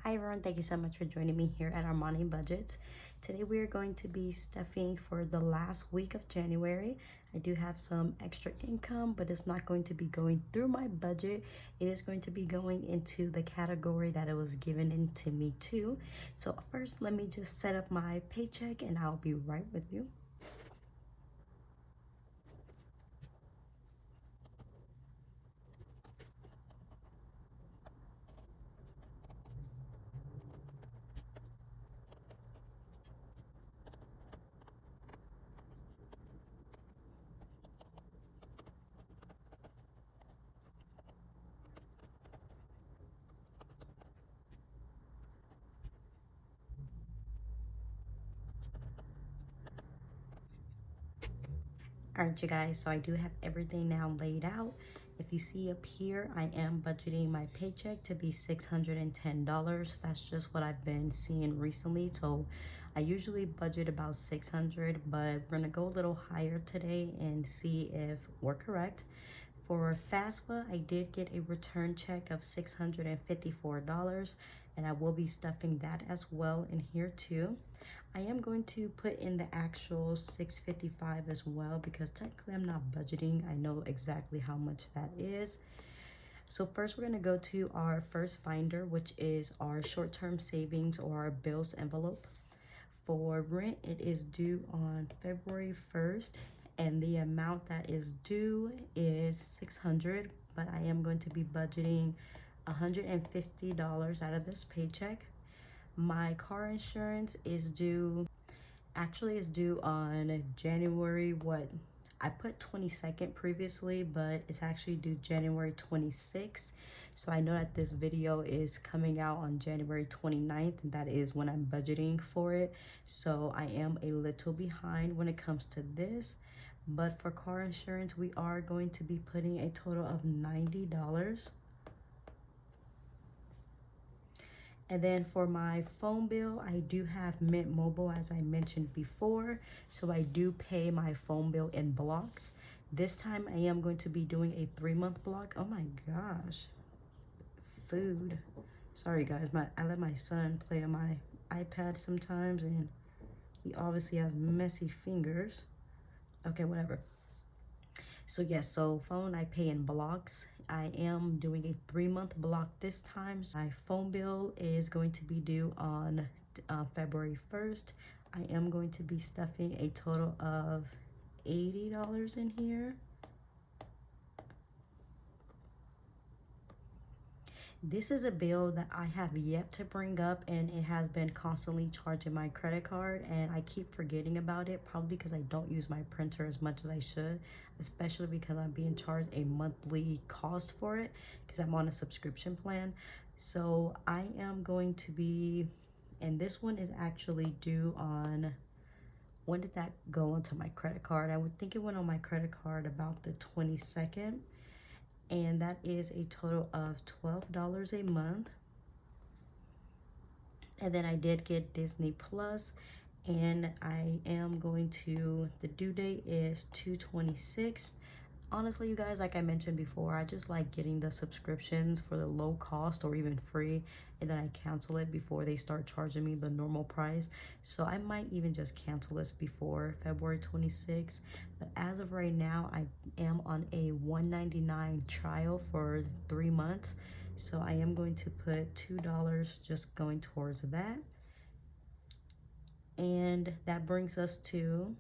Hi everyone, thank you so much for joining me here at Armani Budgets. Today we are going to be stuffing for the last week of January. I do have some extra income, but it's not going to be going through my budget. It is going to be going into the category that it was given into me to. So first, let me just set up my paycheck and I'll be right with you. All right, you guys, so I do have everything now laid out. If you see up here, I am budgeting my paycheck to be $610. That's just what I've been seeing recently. So I usually budget about 600, but we're gonna go a little higher today and see if we're correct. For FAFSA, I did get a return check of $654, and I will be stuffing that as well in here too. I am going to put in the actual 655 as well because technically I'm not budgeting. I know exactly how much that is. So first we're going to go to our first binder, which is our short-term savings or our bills envelope. For rent, it is due on February 1st, and the amount that is due is $600, but I am going to be budgeting $150 out of this paycheck. My car insurance is due, actually is due on January, I put 22nd previously, but it's actually due January 26th. So I know that this video is coming out on January 29th, and that is when I'm budgeting for it. So I am a little behind when it comes to this. But for car insurance, we are going to be putting a total of $90. And then for my phone bill, I do have Mint Mobile, as I mentioned before. So I do pay my phone bill in blocks. This time I am going to be doing a 3-month block. Oh my gosh. Food. Sorry guys, I let my son play on my iPad sometimes and he obviously has messy fingers. Okay, whatever. So yes, so phone I pay in blocks. I am doing a 3-month block this time. My phone bill is going to be due on February 1st. I am going to be stuffing a total of $80 in here. This is a bill that I have yet to bring up, and it has been constantly charging my credit card, and I keep forgetting about it, probably because I don't use my printer as much as I should, especially because I'm being charged a monthly cost for it because I'm on a subscription plan. So I am going to be, and this one is actually due on, when did that go onto my credit card? I would think it went on my credit card about the 22nd. And that is a total of $12 a month. And then I did get Disney Plus, and I am going to, the due date is 2/26. Honestly, you guys, like I mentioned before, I just like getting the subscriptions for the low cost or even free, and then I cancel it before they start charging me the normal price. So I might even just cancel this before February 26th. But as of right now, I am on a $199 trial for 3 months. So I am going to put $2 just going towards that. And that brings us to,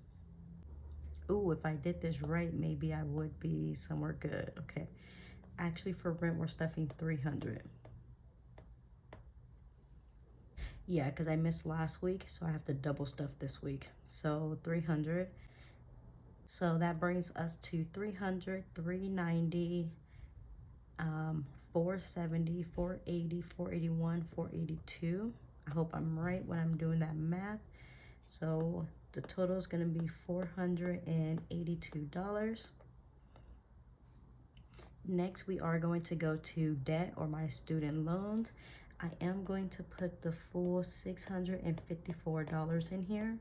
ooh, if I did this right, maybe I would be somewhere good. Okay. Actually, for rent, we're stuffing 300. Yeah, because I missed last week, so I have to double stuff this week. So 300. So that brings us to 300, 390, 470, 480, 481, 482. I hope I'm right when I'm doing that math. So the total is going to be $482. Next, we are going to go to debt or my student loans. I am going to put the full $654 in here.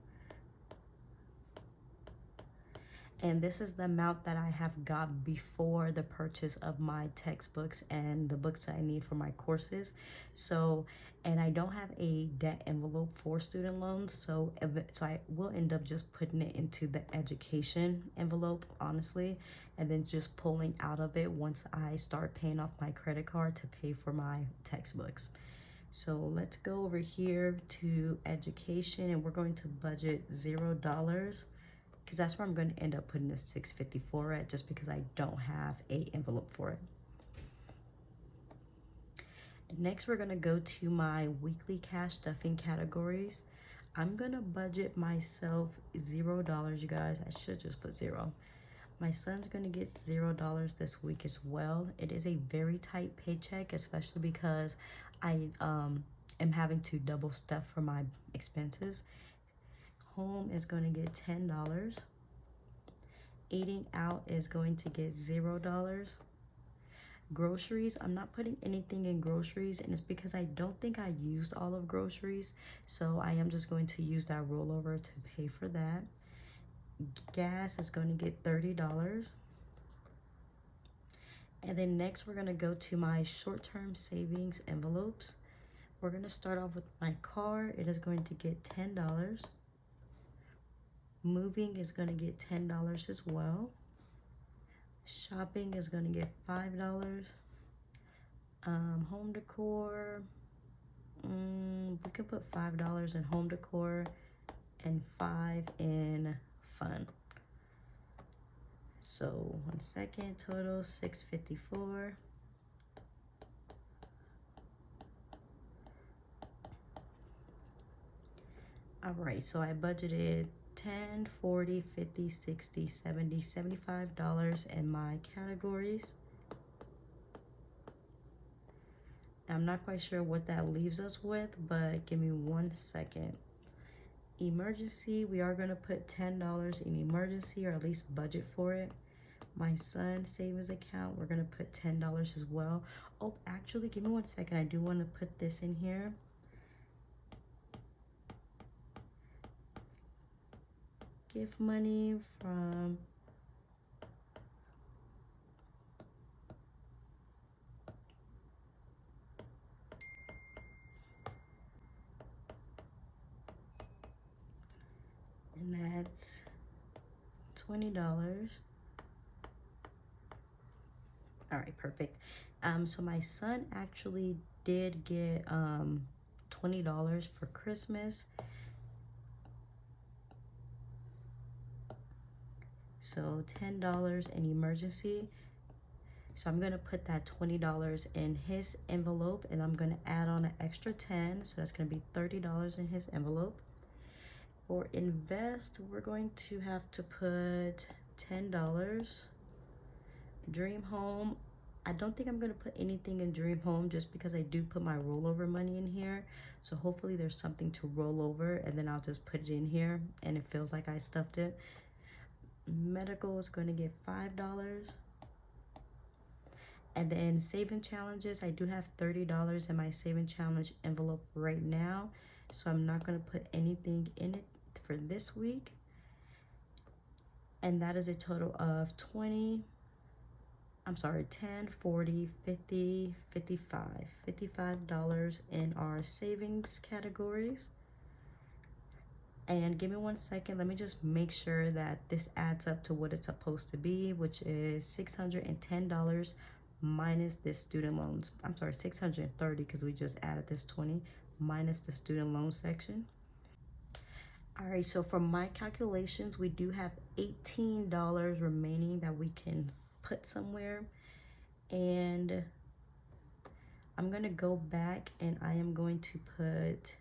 And this is the amount that I have got before the purchase of my textbooks and the books that I need for my courses. So, and I don't have a debt envelope for student loans, so I will end up just putting it into the education envelope, honestly, and then just pulling out of it once I start paying off my credit card to pay for my textbooks. So let's go over here to education, and we're going to budget $0 because that's where I'm going to end up putting the 654 at, just because I don't have a envelope for it. Next, we're going to go to my weekly cash stuffing categories. I'm going to budget myself $0, you guys. I should just put 0. My son's going to get $0 this week as well. It is a very tight paycheck, especially because I am having to double stuff for my expenses. Home is going to get $10. Eating out is going to get $0. Groceries, I'm not putting anything in groceries, and it's because I don't think I used all of groceries, so I am just going to use that rollover to pay for that. Gas is going to get $30. And then next we're going to go to my short-term savings envelopes. We're going to start off with my car. It is going to get $10. Moving is going to get $10 as well. Shopping is going to get $5. Home decor, we could put $5 in home decor and $5 in fun. So 1 second, total $654. All right, so I budgeted $10, $40, $50, $60, $70, $75 in my categories. I'm not quite sure what that leaves us with, but give me 1 second. Emergency, we are going to put $10 in emergency, or at least budget for it. My son's savings account, we're going to put $10 as well. Oh, actually, give me 1 second. I do want to put this in here. Gift money from and that's $20. All right, perfect. So my son actually did get $20 for Christmas. So $10 in emergency. So I'm gonna put that $20 in his envelope, and I'm gonna add on an extra 10, so that's gonna be $30 in his envelope. For invest, we're going to have to put $10. Dream home, I don't think I'm gonna put anything in dream home, just because I do put my rollover money in here. So hopefully there's something to roll over, and then I'll just put it in here and it feels like I stuffed it. Medical is going to get $5. And then saving challenges, I do have $30 in my saving challenge envelope right now, so I'm not going to put anything in it for this week. And that is a total of 10, 40, 50, 55. $55 in our savings categories. And give me 1 second, let me just make sure that this adds up to what it's supposed to be, which is $610 minus this student loans. I'm sorry, 630, because we just added this 20 minus the student loan section. All right, so for my calculations, we do have $18 remaining that we can put somewhere. And I'm gonna go back and I am going to put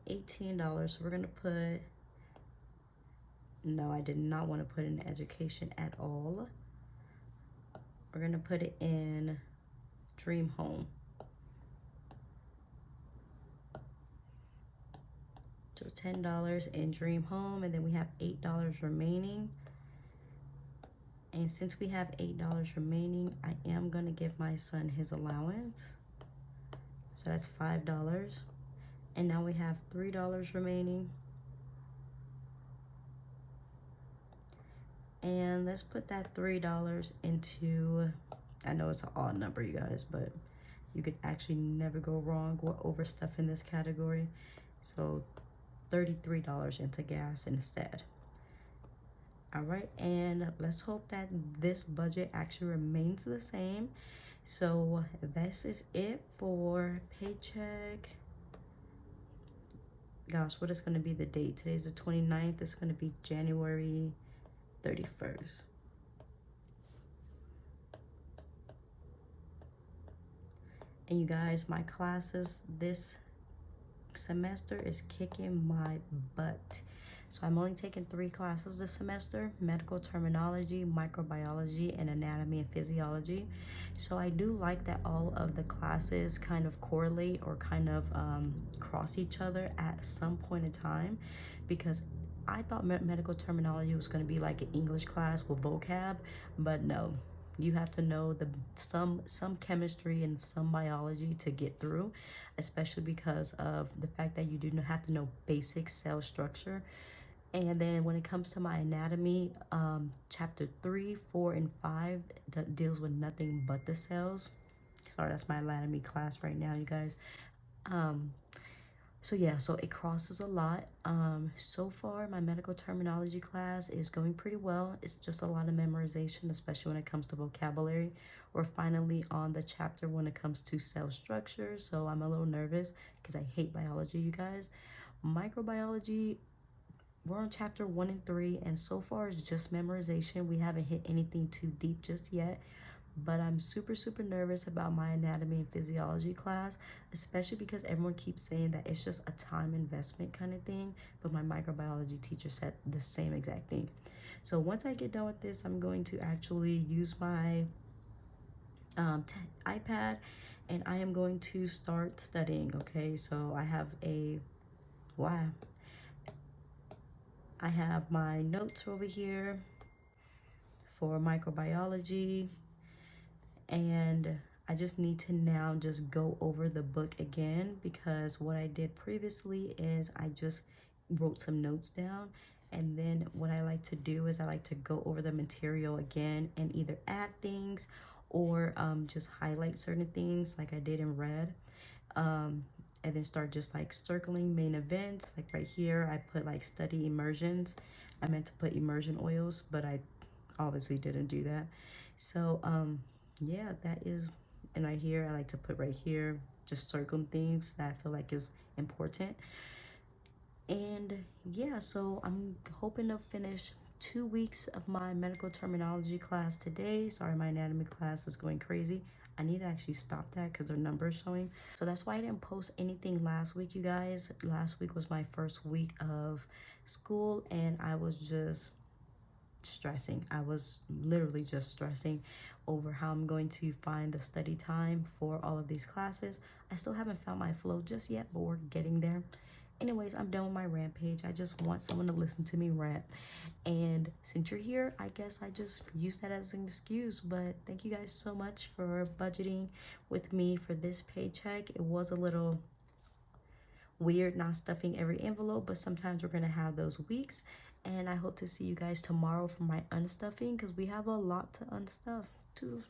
$18. So we're gonna put, no, I did not want to put in education at all. We're gonna put it in dream home. So $10 in dream home, and then we have $8 remaining. And since we have $8 remaining, I am gonna give my son his allowance. So that's $5. And now we have $3 remaining. And let's put that $3 into, I know it's an odd number, you guys, but you could actually never go wrong with overstuffing this category. So $33 into gas instead. All right, and let's hope that this budget actually remains the same. So this is it for paycheck. Gosh, what is going to be the date? Today's the 29th. It's going to be January 31st. And you guys, my classes this semester is kicking my butt. So I'm only taking 3 classes this semester: medical terminology, microbiology, and anatomy and physiology. So I do like that all of the classes kind of correlate or kind of cross each other at some point in time, because I thought medical terminology was going to be like an English class with vocab, but no. You have to know some chemistry and some biology to get through, especially because of the fact that you do not have to know basic cell structure. And then when it comes to my anatomy, chapter 3, 4, and 5 deals with nothing but the cells. Sorry, that's my anatomy class right now, you guys. So yeah, so it crosses a lot. So far, my medical terminology class is going pretty well. It's just a lot of memorization, especially when it comes to vocabulary. We're finally on the chapter when it comes to cell structure, so I'm a little nervous because I hate biology, you guys. Microbiology, we're on chapter 1 and 3, and so far it's just memorization. We haven't hit anything too deep just yet. But I'm super, super nervous about my anatomy and physiology class, especially because everyone keeps saying that it's just a time investment kind of thing. But my microbiology teacher said the same exact thing. So once I get done with this, I'm going to actually use my iPad, and I am going to start studying. Okay, so I have I have my notes over here for microbiology, and I just need to now just go over the book again, because what I did previously is I just wrote some notes down, and then what I like to do is I like to go over the material again and either add things or just highlight certain things like I did in red, and then start just like circling main events. Like right here I put like study immersions. I meant to put immersion oils, but I obviously didn't do that. So yeah, that is, and right here I like to put right here just circling things that I feel like is important. And yeah, so I'm hoping to finish 2 weeks of my medical terminology class today. Sorry, my anatomy class is going crazy. I need to actually stop that because their numbers showing. So that's why I didn't post anything last week, you guys. Last week was my first week of school, and I was just stressing. I was literally just stressing over how I'm going to find the study time for all of these classes. I still haven't found my flow just yet, but we're getting there. Anyways, I'm done with my rampage. I just want someone to listen to me rant. And since you're here, I guess I just use that as an excuse. But thank you guys so much for budgeting with me for this paycheck. It was a little weird not stuffing every envelope, but sometimes we're gonna have those weeks. And I hope to see you guys tomorrow for my unstuffing, because we have a lot to unstuff. Toodles.